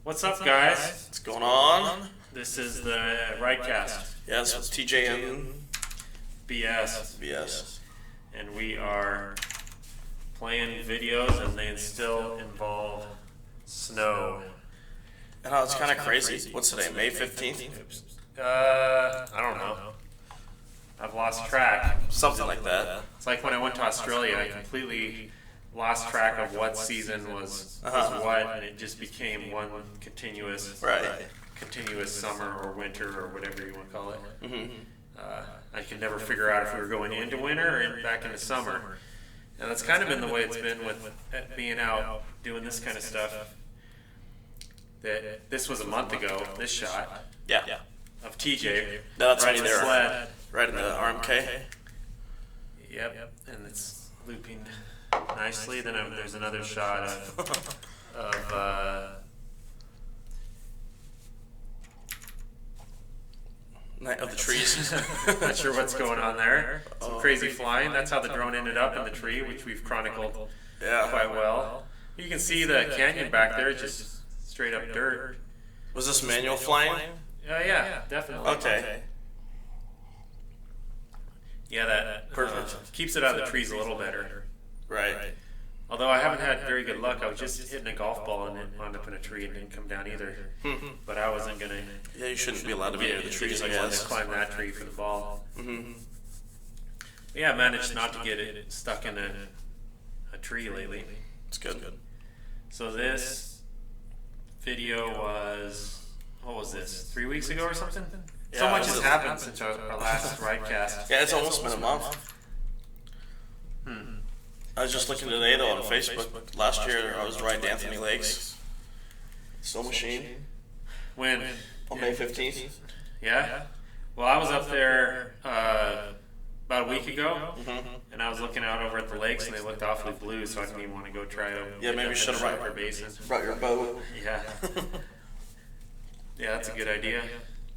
What's up, guys? What's going on? This is the Ridecast. Yes, with TJ and BS. And we are playing videos, and they still involve snow. And it's kind of crazy. What's today, May 15th? I don't know. I've lost track. Something like that. It's like when I went to Australia, I completely lost track of what season was what, and it just became one continuous summer or winter or whatever you want to call it. I could never figure out if we were going into winter or back into summer. And that's kind of been the way it's been with being out doing this kind of stuff. That this was a month ago, this shot of TJ That's riding me the there. sled. Right in the RMK. Yep, and it's looping nicely. Then there's another shot of Night of the trees. not sure what's going on there. Some crazy flying. That's how the drone ended up in the tree, which we've chronicled quite well. You can see the canyon back there, just straight up dirt. Was this manual flying? Yeah, definitely. Okay. Yeah, that Perfect. keeps it out of the trees a little better. Right. Although I haven't had very good luck. I was just hitting a golf ball and it wound up in a tree and didn't come down either. But I wasn't going to... Yeah, you shouldn't be allowed to be near the trees, I I wanted guess. to climb that tree for the ball. Yeah, I managed not to get it stuck in a tree lately. It's good. So this video was, what was this, 3 weeks ago or something? So Yeah, much it has was- happened since our last Ridecast. Yeah, it's almost been a month. I was just looking today, though, on Facebook. Last year, I was riding Anthony Lakes. Snow machine. When? On May 15th. Yeah? Well, I was up there about a week ago, and I was looking out over at the lakes, and they looked awfully blue, so I didn't even want to go try to Yeah, maybe you should have Snowcovery Basin. brought your boat. Yeah. Yeah, that's a good idea.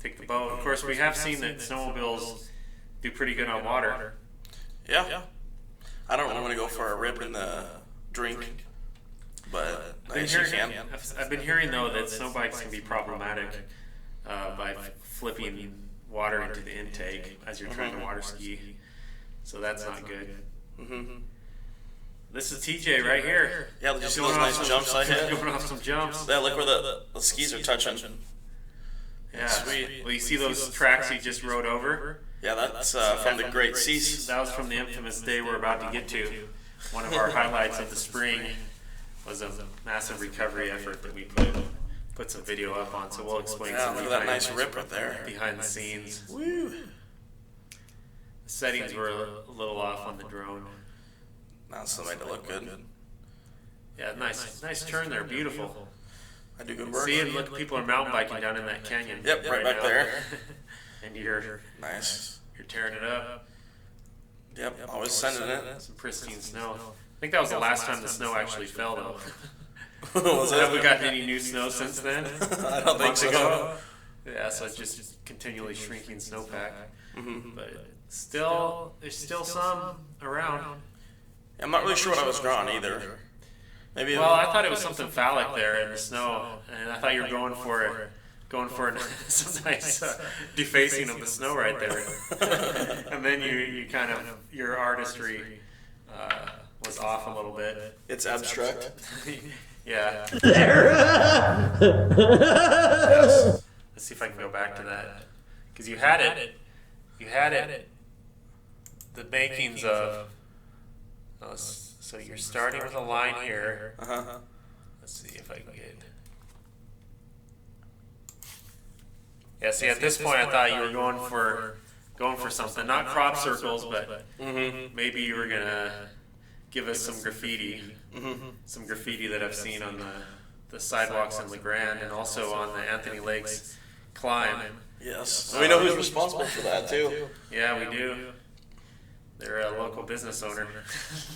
Take the boat. Of course, we have seen that snowmobiles do pretty good on water. Yeah. I don't really want to go for a rip in the drink, but I guess you can. I've been hearing, though, that snow bikes can be problematic by flipping water into the intake as you're trying to water ski. So that's not good. This is TJ right here. Yeah, did you see those nice jumps I hit? Going off some jumps. Yeah, look where the skis are touching. Yeah. Sweet. Well, you see those tracks he just rode over? Yeah, that's from the Great Seas. That was from the infamous day we're about to get to. One of our highlights of the spring was a massive recovery effort that we put some video up on, so we'll explain Yeah, some look at that nice rip right there. behind the scenes. Woo! The settings were a little off on the drone. Now it's still made it look good. Yeah, nice turn there, beautiful. I do good work. See, and look, people are mountain biking down in that canyon. Yep, right back now. there. And you're Nice. tearing it up. Yep, always sending it. Some pristine snow. I think that was the last time the snow actually fell, though. Was Have we it? gotten any new snow since then? I don't think Months so. ago? Yeah, so it's just continually shrinking snowpack. But there's still some around. I'm not really sure what I was drawing either. Maybe. Well, I thought it was something phallic there in the snow, and I thought you were going for some nice defacing of the snow right there. And then you kind of, your artistry was off a little bit. It's abstract. Yeah. Let's see if I can go back to that. Because you had it, the makings of, so you're starting with a line here. Let's see if I can get. Yeah, see, at this point I thought you were going for something, not crop circles, but maybe you were gonna give us some graffiti, some graffiti that I've seen on the sidewalks in LeGrand and also on the Anthony Lakes climb. Yes. We know who's responsible for that too. Yeah, we do. They're a local business owner.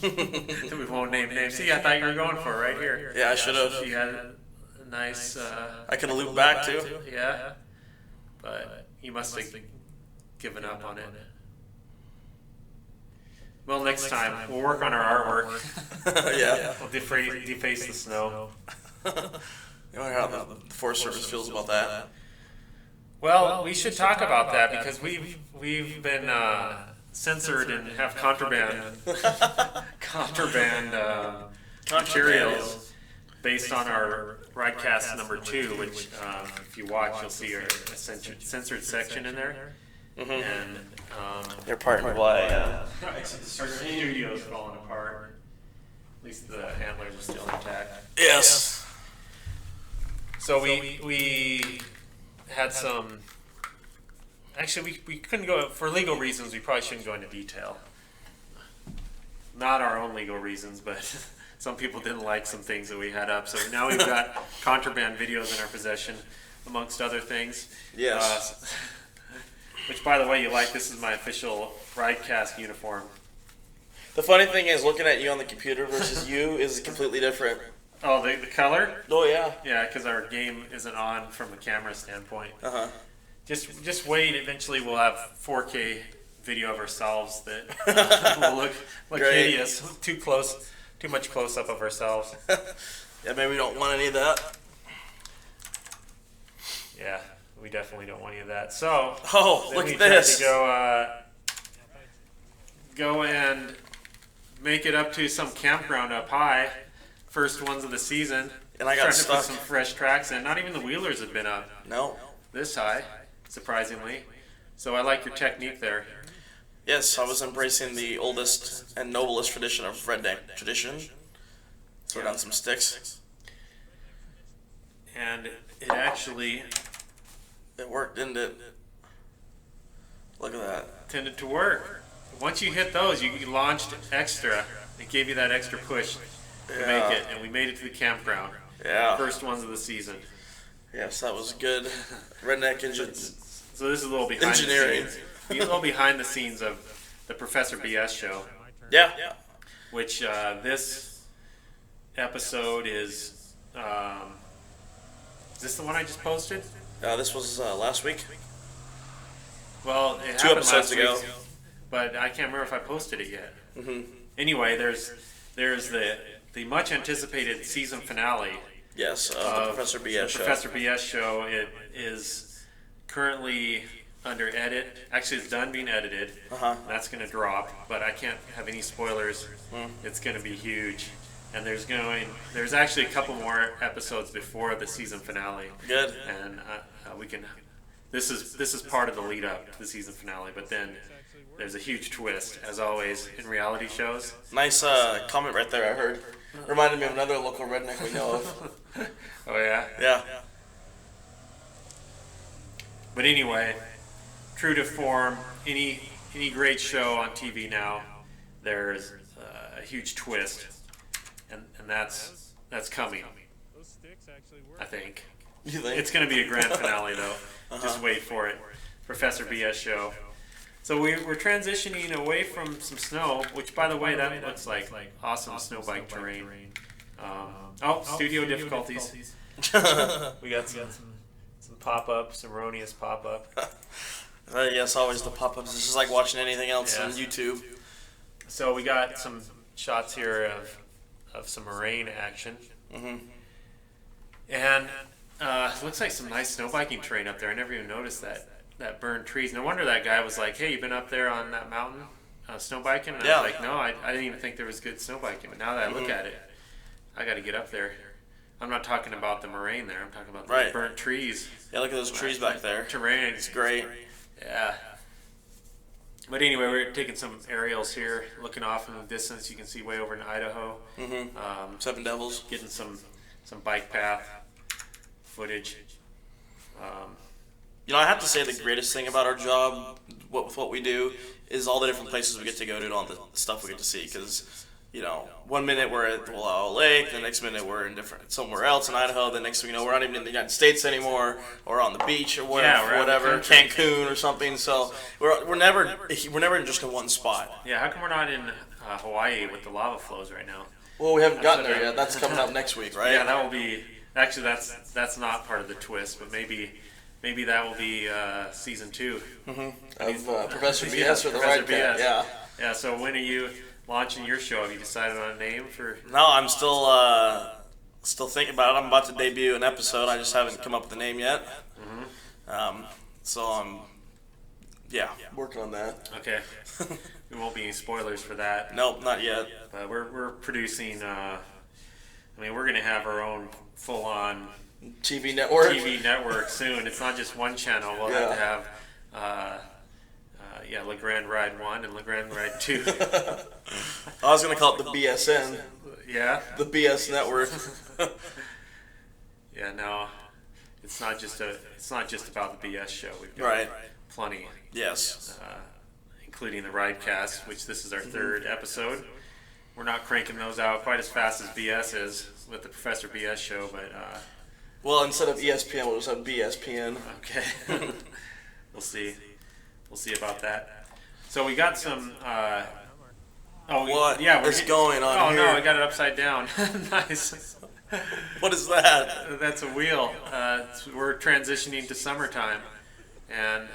We won't name names. See, I thought you were going for it right here. Yeah, I should have. You had a nice. I could have looped back too. Yeah, but you must have given up on it. Well, next time we'll work on our artwork. Yeah. We'll deface the snow. You wonder how the Forest Service feels about that. Well, we should talk about that because we've been censored and have contraband materials based on our Ridecast number 2, which if you watch, you'll see a censored section in there. Mm-hmm. And they're partnered by. Our studio's falling apart. At least the handlers are still intact. Yes. So we had some. Actually, we couldn't go for legal reasons. We probably shouldn't go into detail. Not our own legal reasons, but some people didn't like some things that we had up. So now we've got contraband videos in our possession, amongst other things. Yes. Which, by the way, you like. This is my official Ridecast uniform. The funny thing is, looking at you on the computer versus you is completely different. Oh, the color? Oh, yeah. Yeah, because our game isn't on from a camera standpoint. Uh-huh. Just wait. Eventually, we'll have 4K video of ourselves that will look hideous. Too much close up of ourselves. Yeah, maybe we don't want any of that. Yeah, we definitely don't want any of that. So, look at this. Go and make it up to some campground up high. First ones of the season. And I got trying stuck. to put some fresh tracks in. Not even the wheelers have been up. No. This high, surprisingly. So I like your technique there. Yes, I was embracing the oldest and noblest tradition of redneck tradition. Throw down some sticks. And it actually... It worked, didn't it? Look at that. Tended to work. Once you hit those, you launched extra. It gave you that extra push to make it, and we made it to the campground. Yeah. First ones of the season. Yes, that was good. Redneck engines. So this is a little behind engineering. the scenes. A little behind the scenes of the Professor BS show. Yeah. Which this episode is this the one I just posted? This was last week. Well, it 2 happened episodes last ago. week, but I can't remember if I posted it yet. Mm-hmm. Anyway, there's the much anticipated season finale. Yes, the Professor BS show. Professor BS show. It is currently under edit. Actually, it's done being edited. That's going to drop, but I can't have any spoilers. It's going to be huge, and there's actually a couple more episodes before the season finale. Good. And we can. This is part of the lead up to the season finale, but then there's a huge twist, as always in reality shows. Nice comment right there. I heard. Reminded me of another local redneck we know of. Oh yeah. Yeah. But anyway, true to form, any great show on TV now, there's a huge twist, and that's coming. I think. You think? It's going to be a grand finale though. Just wait for it. Professor BS show. So we're transitioning away from some snow, which by the way, that looks like awesome snow bike terrain. Studio difficulties. We got some pop-up, some erroneous pop-up. Yes, always the pop-ups. It's just like watching anything else on YouTube. So we got some shots here of some rain action. And it looks like some nice snow biking terrain up there. I never even noticed that burned trees. No wonder that guy was like, hey, you been up there on that mountain snow biking? And I was like, no, I didn't even think there was good snow biking. But now that I look at it, I got to get up there. I'm not talking about the moraine there. I'm talking about the burnt trees. Yeah, look at those trees back there. Terrain. It's great. Yeah. But anyway, we're taking some aerials here, looking off in the distance. You can see way over in Idaho. Seven Devils. Getting some bike path footage. I have to say the greatest thing about our job, with what we do, is all the different places we get to go to and all the stuff we get to see. Because, 1 minute we're at the Wallowa Lake, the next minute we're in somewhere else in Idaho, the next thing you know, we're not even in the United States anymore, or on the beach or whatever, Cancun or something. So we're never just in one spot. Yeah, how come we're not in Hawaii with the lava flows right now? Well, we haven't gotten there yet. That's coming up next week, right? Yeah, that will be. Actually, that's not part of the twist, but maybe that will be season 2 of Professor BS or the Ridecast. Yeah. Yeah. So when are you launching your show? Have you decided on a name for? No, I'm still Still thinking about it. I'm about to debut an episode. I just haven't come up with a name yet. So I'm, working on that. Okay. There won't be any spoilers for that. Nope, not yet. But we're producing. We're gonna have our own full-on TV network soon. It's not just one channel. We'll have to have. Le Grand Ride 1 and Le Grand Ride 2. I was going to call it the BSN. Yeah? The BS Network. Yeah, no. It's not just about the BS show. We've got plenty. Yes. Including the Ridecast, which this is our third episode. We're not cranking those out quite as fast as BS is with the Professor BS show, but... well, instead of ESPN, we'll just have BSPN. Okay. We'll see. We'll see about that. So we got some. What is going on here? Oh no, I got it upside down. Nice. What is that? That's a wheel. We're transitioning to summertime, and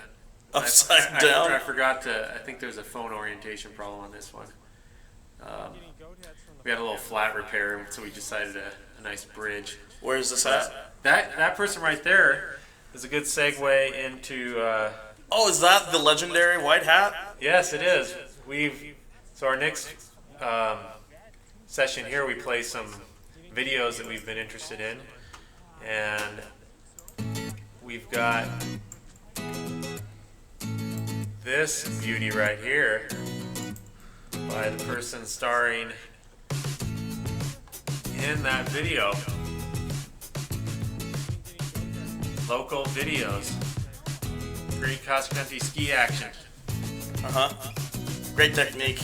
upside down. I forgot to. I think there's a phone orientation problem on this one. We had a little flat repair, so we decided a nice bridge. Where's this at? That person right there is a good segue into. Is that the legendary white hat? Yes, it is. So our next session here, we play some videos that we've been interested in, and we've got this beauty right here by the person starring in that video. Local videos. Great cross-country ski action. Great technique.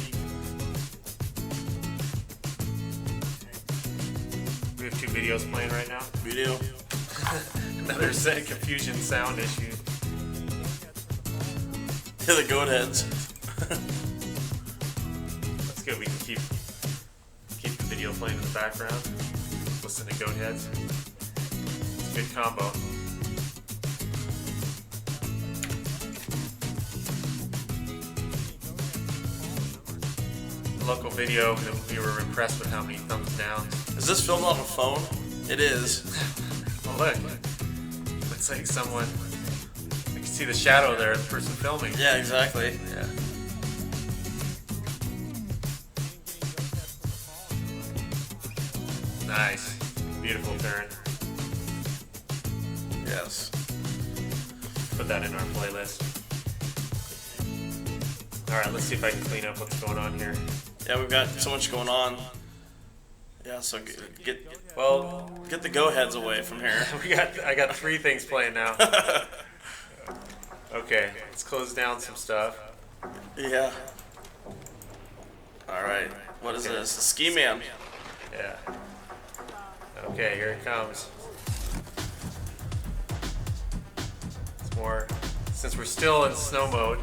We have two videos playing right now. Video. Another confusion sound issue. The goat heads. That's good. We can keep the video playing in the background. Listen to goat heads. It's a good combo. Local video, we were impressed with how many thumbs down. Is this filmed on a phone? It is. Well, look. Looks like someone. I can see the shadow there of the person filming. Yeah, exactly. Yeah. Nice. Beautiful turn. Yes. Put that in our playlist. Alright, let's see if I can clean up what's going on here. Yeah, we've got so much going on. Yeah, so get the go-heads away from here. I got three things playing now. Okay, let's close down some stuff. Yeah. Alright, what is this? The Ski Man. Yeah. Okay, here it comes. It's more, since we're still in snow mode,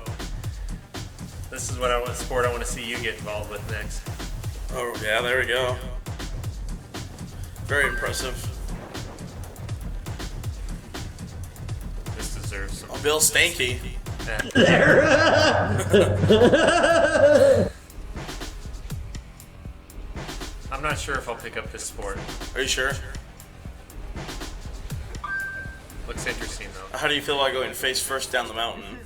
this is what sport I want to see you get involved with next. Oh, yeah, there we go. Very impressive. This deserves some. Oh, Bill Stanky. I'm not sure if I'll pick up this sport. Are you sure? Looks interesting though. How do you feel about going face first down the mountain?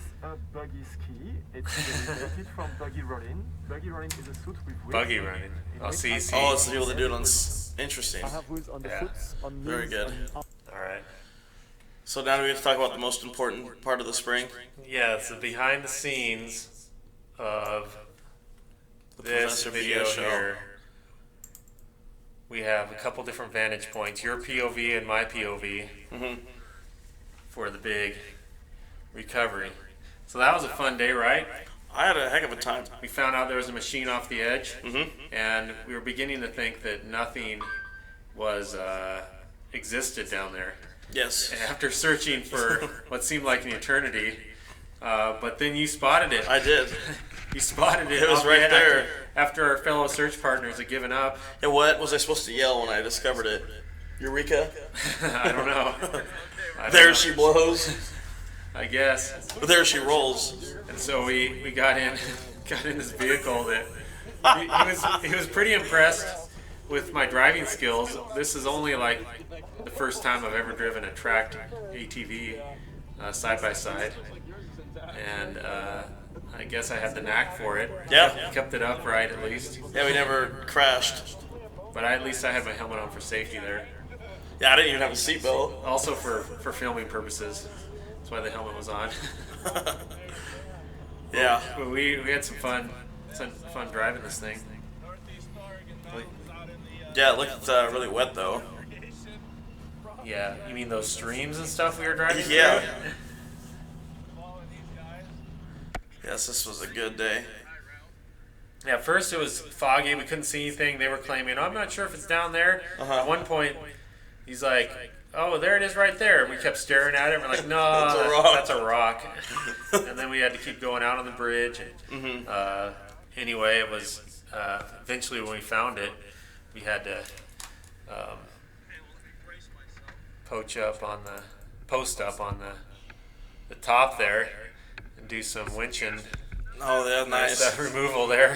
Buggy ski. It's derived from buggy rolling. Buggy rolling is a suit with wheels. Buggy running. Oh, see. Oh, it's the people that do it on. Interesting. I have wheels on the foot, on Very knees, good. on- Alright. So now we have to talk about the most important part of the spring. Yeah, it's the behind the scenes of this Professor video BS show. here. We have a couple different vantage points, your POV and my POV, for the big recovery. So that was a fun day, right? I had a heck of a time. We found out there was a machine off the edge, Mm-hmm. and we were beginning to think that nothing was existed down there. Yes. After searching for what seemed like an eternity, but then you spotted it. I did. You spotted it. It was off the right edge there. After our fellow search partners had given up. And what was I supposed to yell when I discovered it? Eureka! I don't know. There she blows. I guess. There she rolls. And so we got in this vehicle that he was pretty impressed with my driving skills, this is only like the first time I've ever driven a tracked ATV side by side, and I guess I had the knack for it. Yeah. Kept it upright at least. Yeah, we never crashed. But at least I had my helmet on for safety there. Yeah, I didn't even have a seatbelt. Also for filming purposes. That's why the helmet was on. Yeah. But we had some fun driving this thing. Yeah, it looked really wet though. Yeah, you mean those streams and stuff we were driving through? Yeah. Yes, this was a good day. Yeah, at first it was foggy. We couldn't see anything. They were claiming, I'm not sure if it's down there. At one point, he's like, oh, there it is right there. And we kept staring at it. We're like, no, that's a rock. And then we had to keep going out on the bridge. And, anyway, it was eventually when we found it, we had to post up on the top there and do some winching. Oh, yeah, nice. Removal there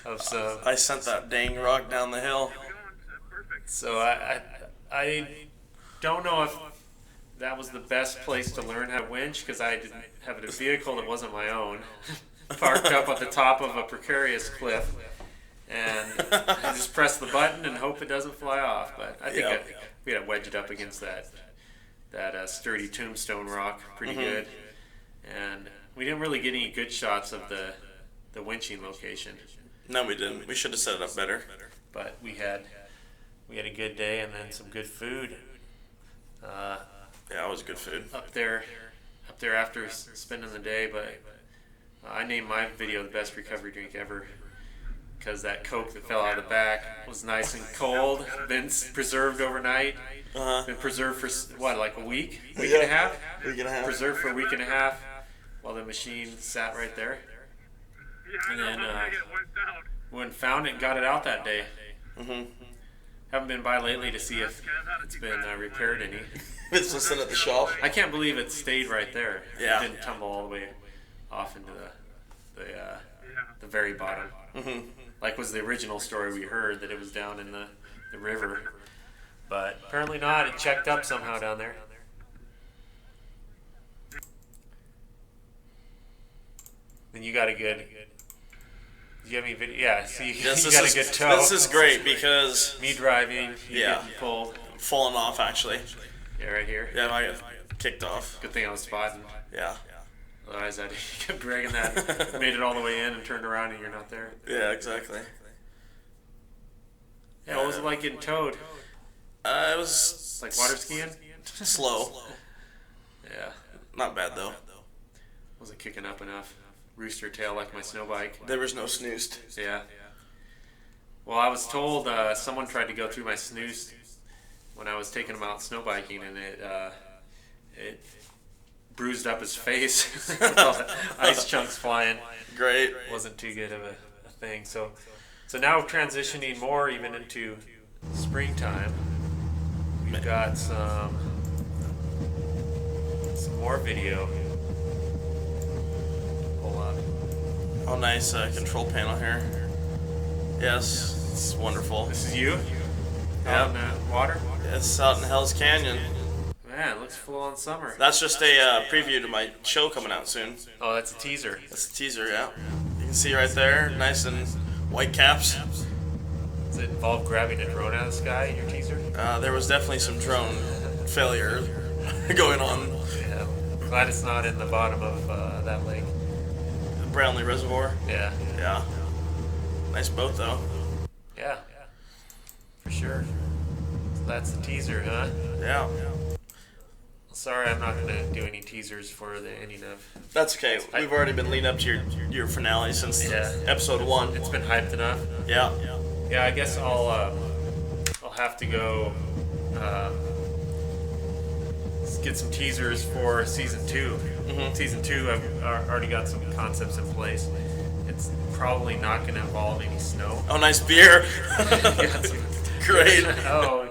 of some. I sent that dang rock down the hill. So I don't know if that was the best place to learn how to winch, because I didn't have a vehicle that wasn't my own, parked up at the top of a precarious cliff, and I just press the button and hope it doesn't fly off. But I think we had to wedge it up against that sturdy tombstone rock pretty good, and we didn't really get any good shots of the winching location. No, we didn't. We should have set it up better. But we had a good day and then some good food. Yeah, it was good food. Up there after spending the day. But I named my video the best recovery drink ever, because that Coke that fell out of the back was nice and cold, been preserved overnight, been preserved for what, like a week and a half? Week and a half. Preserved for a week and a half while the machine sat right there. And then when found it and got it out that day. Haven't been by lately to see if it's been repaired any. It's just sitting at the shop. I can't believe it stayed right there. Yeah. It didn't tumble all the way off into the very bottom. Like was the original story we heard, that it was down in the river. But apparently not. It checked up somehow down there. Then you got a good. Do you have any video? Yeah, see, you got a good toe. This is great because me driving, you getting pulled. Falling off actually. Yeah, right here. Yeah, I got kicked off. Good thing I was spotting. Yeah. Otherwise, I kept dragging that. Made it all the way in and turned around and you're not there. Yeah, exactly. Yeah, what was it like getting towed? It was like water skiing. Slow. Yeah. Not bad though. Wasn't kicking up enough. Rooster tail like my snow bike. There was no snoozed. Yeah. Well, I was told someone tried to go through my snooze when I was taking him out snow biking, and it bruised up his face with all the ice chunks flying. Great. Wasn't too good of a thing. So now transitioning more even into springtime, we've got some more video. Oh, nice control panel here. Yes, it's wonderful. This is you? Out in the water? It's out in Hell's Canyon. Man, it looks full on summer. That's just a preview to my show coming out soon. Oh, that's a teaser. That's a teaser, yeah. You can see right there, nice and white caps. Does it involve grabbing a drone out of the sky in your teaser? There was definitely some drone failure going on. Yeah, glad it's not in the bottom of that lake. Brownlee Reservoir. Yeah. Yeah. Nice boat though. Yeah. For sure. So that's the teaser, huh? Yeah. Sorry, I'm not gonna do any teasers for the ending of. That's okay. We've already been leading up to your finale since episode 1. It's been hyped enough. Yeah. Yeah, I guess I'll have to go get some teasers for season 2. Season 2, I've already got some concepts in place. It's probably not going to involve any snow. Oh, nice beer. Great. Oh,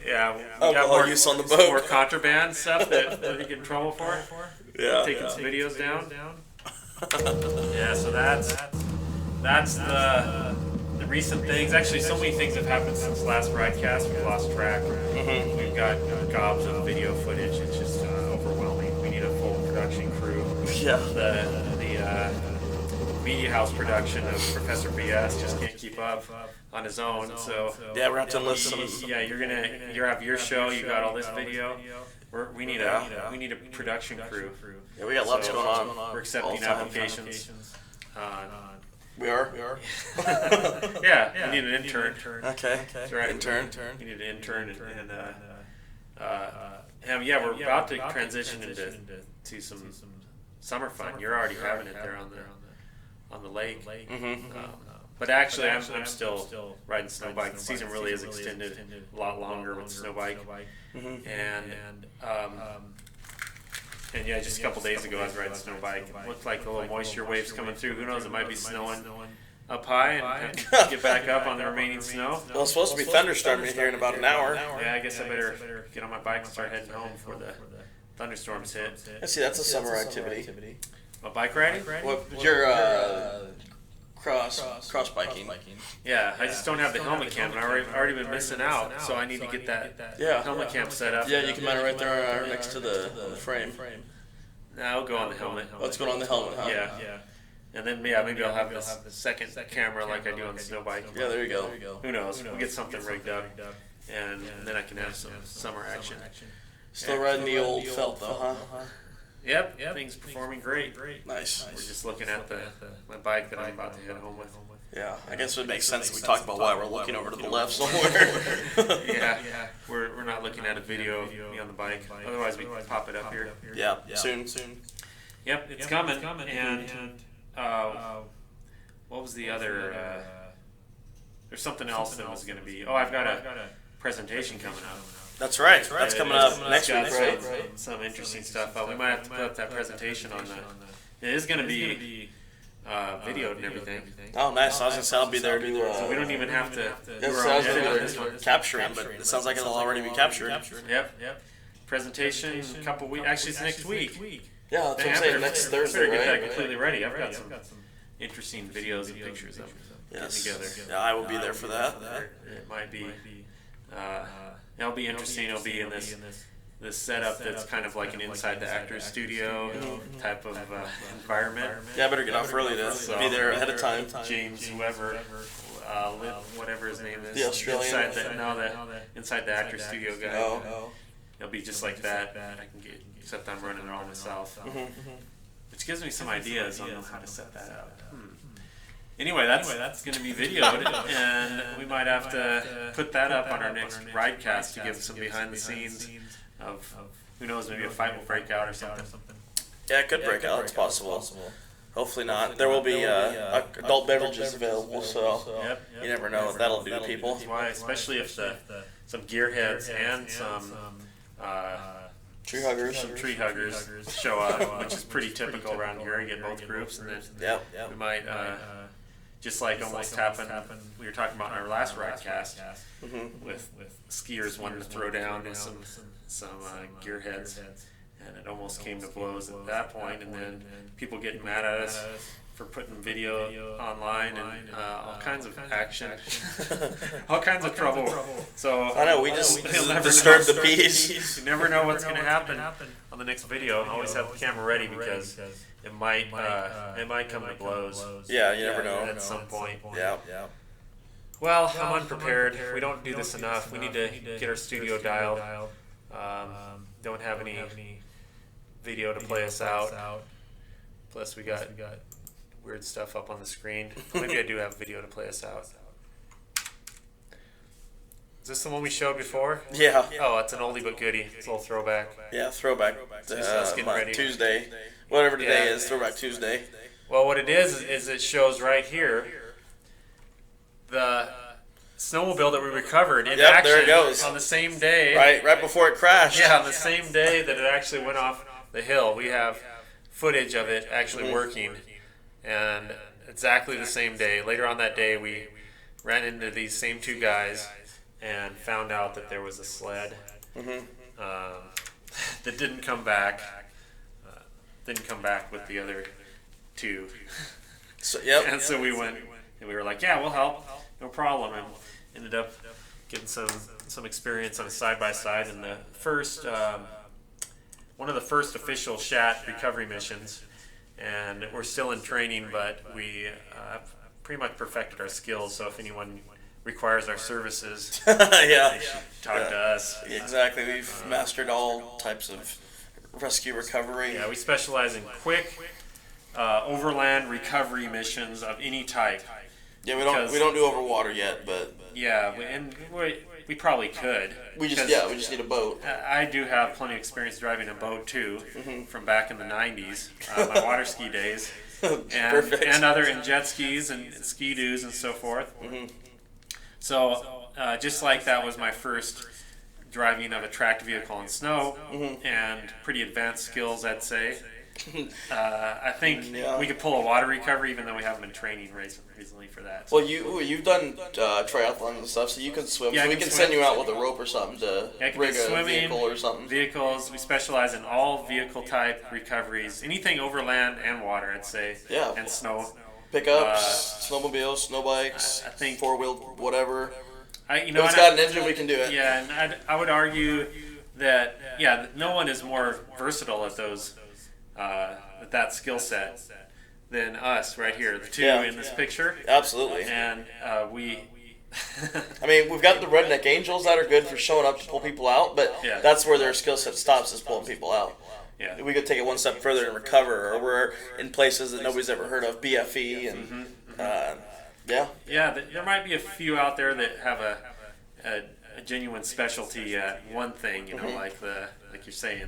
yeah. We got more use on the boat. More contraband stuff that we get in trouble for. Yeah. Taking some videos down. Yeah, so that's the recent things. Actually, so many things have happened since last Ridecast. We've lost track. We've got gobs of video footage. It's just overwhelming. We need a full production crew. Yeah. The Media House production of Professor BS just can't keep up on his own. So yeah, we're gonna have to enlist some. Yeah, you have your show. You got all this video. We need a production crew. Yeah, we got lots going on. We're accepting applications. We are. Yeah, we need an intern. Okay. That's right. Intern. We need an intern and yeah, we're about to transition into some summer fun. You're already having it there on the lake. But actually, I'm still riding snow bike. The season really is extended a lot longer with snow bike. And yeah, just a couple days ago I was riding snow bike. It looked like a little moisture waves coming through. Who knows? It might be snowing up high and get back up on the remaining snow. Well, it's supposed to be thunderstorming here in about an hour. Yeah, I guess I better get on my bike and start heading home before the thunderstorms hit. I see, that's a summer activity. A bike riding? What your cross biking? Yeah, I just don't have the helmet cam, and I've already been missing out, so I need to get that helmet cam set up. Yeah, you can mount it right there next to the frame. No, I'll go on the helmet. Let's go on the helmet, huh? Yeah. And then, maybe I'll have this second camera like I do on the snow bike. Yeah, there you go. Who knows? We'll get something rigged up, and then I can have some summer action. Still riding the old felt, though, huh? Yep, things performing great. Nice. We're just looking at my bike that I'm about to head home with. Yeah, I guess it would make sense that we talk about why we're looking over to the left somewhere. Yeah, we're not looking at a video of me on the bike. Otherwise, we can pop it up here. Yeah, soon. Yep, it's coming. And what was the other? There's something else that was going to be. Oh, I've got a presentation coming up. That's right. That's coming up next week, right? Some interesting stuff. We might have to put up that presentation on the. It is going to be videoed and everything. Oh, nice. I was going to say I'll be there to. So we don't even have to. Capture it, but it sounds like it'll already be captured. Yep. Presentation a couple weeks. Actually, it's next week. Yeah, that's what I'm saying. Next Thursday, right? Get that completely ready. I've got some interesting videos and pictures of getting together. Yeah, I will be there for that. It might be. It'll be interesting. It'll be in this setup that's kind of like an inside the actor's studio type of environment. Yeah, I better get off early to be there ahead of time. James, whoever, whatever his name is, the Australian. inside the actor's studio guy. Oh. It'll be just like that. I can get, except I'm running it all myself, which gives me some ideas on how to set that up. Anyway, that's going to be videoed, and we might have to put that up on our next Ridecast to give some behind the scenes of, who knows, maybe a fight will break out or something. Yeah, it could break out. It's possible. Hopefully not. There will be adult beverages available, so you never know what that'll do to people. That's why, especially if some gearheads and some tree huggers show up, which is pretty typical around here. You get both groups, and then we might. Just like almost happened, we were talking about in our last Ridecast with skiers wanting to throw down with some gearheads, and it almost came to blows at that point, and then people getting mad at us for putting video online and all kinds of action, all kinds of trouble. So I know, we just disturbed the peace. You never know what's going to happen on the next video, and always have the camera ready because it might come to blows. Yeah, you never know. At some point. Yeah. Well, I'm unprepared. We don't do this enough. We need to get our studio dialed. Don't have any video to play us out. Plus, we got weird stuff up on the screen. Maybe I do have video to play us out. Is this the one we showed before? Yeah. Oh, it's an oldie but goodie. It's a little throwback. Yeah, throwback. Tuesday. Whatever today is, Throwback Tuesday. Well, what it is it shows right here the snowmobile that we recovered in action there it goes. On the same day. Right before it crashed. Yeah, on the same day that it actually went off the hill. We have footage of it actually working, and exactly the same day. Later on that day, we ran into these same two guys and found out that there was a sled that didn't come back. Didn't come back with the other two. So, And so we went and we were like, yeah, we'll help. no problem. And ended up getting some experience on a side-by-side in the first, one of the first official SHAT recovery missions. And we're still in training, but we pretty much perfected our skills. So if anyone requires our services, they should talk to us. Exactly. We've mastered all types of rescue recovery. Yeah, we specialize in quick overland recovery missions of any type. Yeah, we don't do over water yet, but yeah, we probably could. We just need a boat. I do have plenty of experience driving a boat too, from back in the '90s, my water ski days, and other in jet skis and ski-doos and so forth. So just like that was my first driving of a tracked vehicle in snow, and pretty advanced skills, I'd say. I think we could pull a water recovery, even though we haven't been training recently for that. So. Well, you've done triathlons and stuff, so you can swim. Yeah, so we can send you out with a rope or something to rig a vehicle or something. Vehicles. We specialize in all vehicle type recoveries, anything overland and water, I'd say. Yeah. And snow. Pickups, snowmobiles, snow bikes, I think 4-wheel, whatever. If it's got an engine, we can do it. Yeah, and I would argue that no one is more versatile at those. With that skill set than us right here, the two in this picture. Absolutely. And we... I mean, we've got the Redneck Angels that are good for showing up to pull people out, but that's where their skill set stops, is pulling people out. Yeah. We could take it one step further and recover, or we're in places that nobody's ever heard of, BFE, and there might be a few out there that have a genuine specialty at one thing, like you're saying,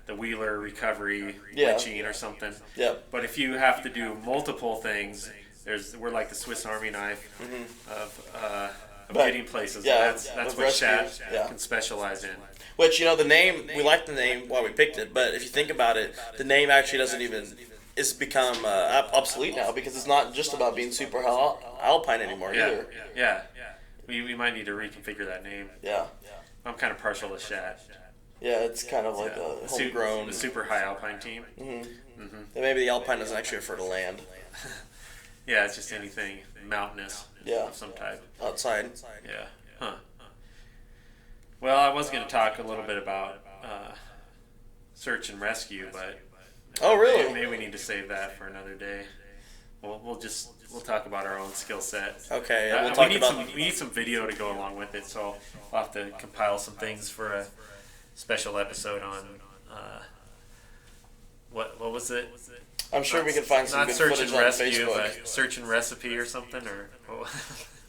the wheeler recovery, winching or something. Yeah. But if you have to do multiple things, we're like the Swiss Army knife of getting places. That's what SHAT can specialize in. Which, the name, we like the name while we picked it, but if you think about it, the name actually it's become obsolete now, because it's not just about being super alpine anymore either. Yeah. We might need to reconfigure that name. Yeah. I'm kind of partial to SHAT. Yeah, it's kind of like a homegrown. The super high alpine team. And maybe the alpine doesn't actually refer to land. Yeah, it's just anything mountainous of some type. Outside. Yeah. Huh. Well, I was going to talk a little bit about search and rescue, but oh, really? Maybe we need to save that for another day. We'll talk about our own skill set. Okay, we'll talk we need some video to go along with it, so we'll have to compile some things for a special episode on what was it? I'm sure we can find some good footage on Facebook. But search and recipe or something, or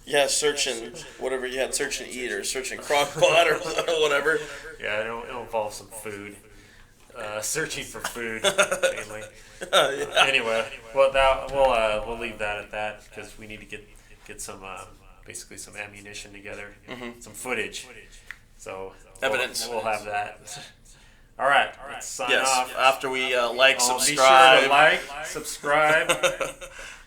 yeah, search and whatever you had, search and eat or search and crockpot or whatever. Yeah, it'll involve some food. Searching for food mainly. Anyway, well, we'll leave that at that, because we need to get some basically some ammunition together, some footage. So evidence. We'll have that. All right, let's sign off. After we subscribe. Be sure to like, subscribe,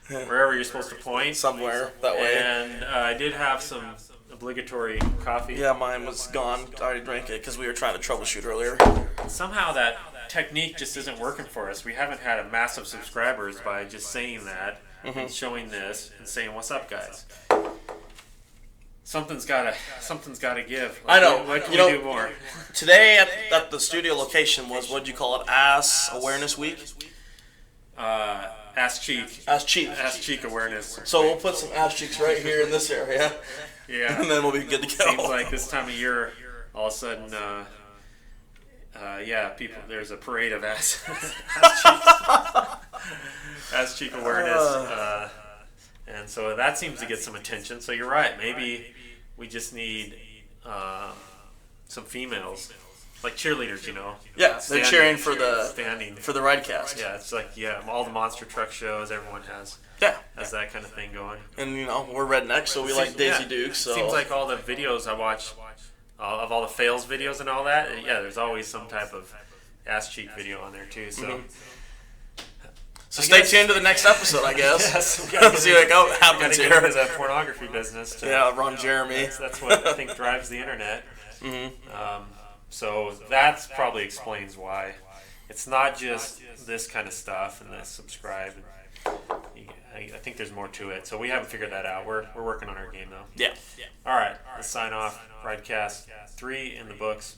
wherever you're supposed to point. Somewhere that way. And I did have some obligatory coffee. Yeah, mine was gone. I already drank it because we were trying to troubleshoot earlier. Somehow that technique just isn't working for us. We haven't had a massive subscribers by just saying that, and showing this, and saying, "What's up, guys?" Something's gotta give. I know. What can we do more? Today at the studio location was, what'd you call it? Ass Awareness Week. Ass cheek. Ass cheek. Ass cheek awareness. So we'll put some ass cheeks right here in this area. Yeah. And then we'll be good to go. Seems like this time of year, all of a sudden, there's a parade of ass cheek awareness. And so that seems to get some attention. So you're right. Maybe we just need some females, like cheerleaders, Yeah, they're cheering for the Ridecast. Yeah, it's like all the monster truck shows. Everyone has that kind of thing going. And we're rednecks, so we like Daisy Dukes. So seems like all the videos I watch of all the fails videos and all that. There's always some type of ass cheek video on there too. So. So stay tuned to the next episode, I guess. Yes. See what happens here. Get into the pornography business. Ron Jeremy. That's what I think drives the internet. So that probably explains why. It's not just this kind of stuff and the subscribe. I think there's more to it. So we haven't figured that out. We're working on our game though. Yeah. All right, let's sign off. Ridecast 3 in the books.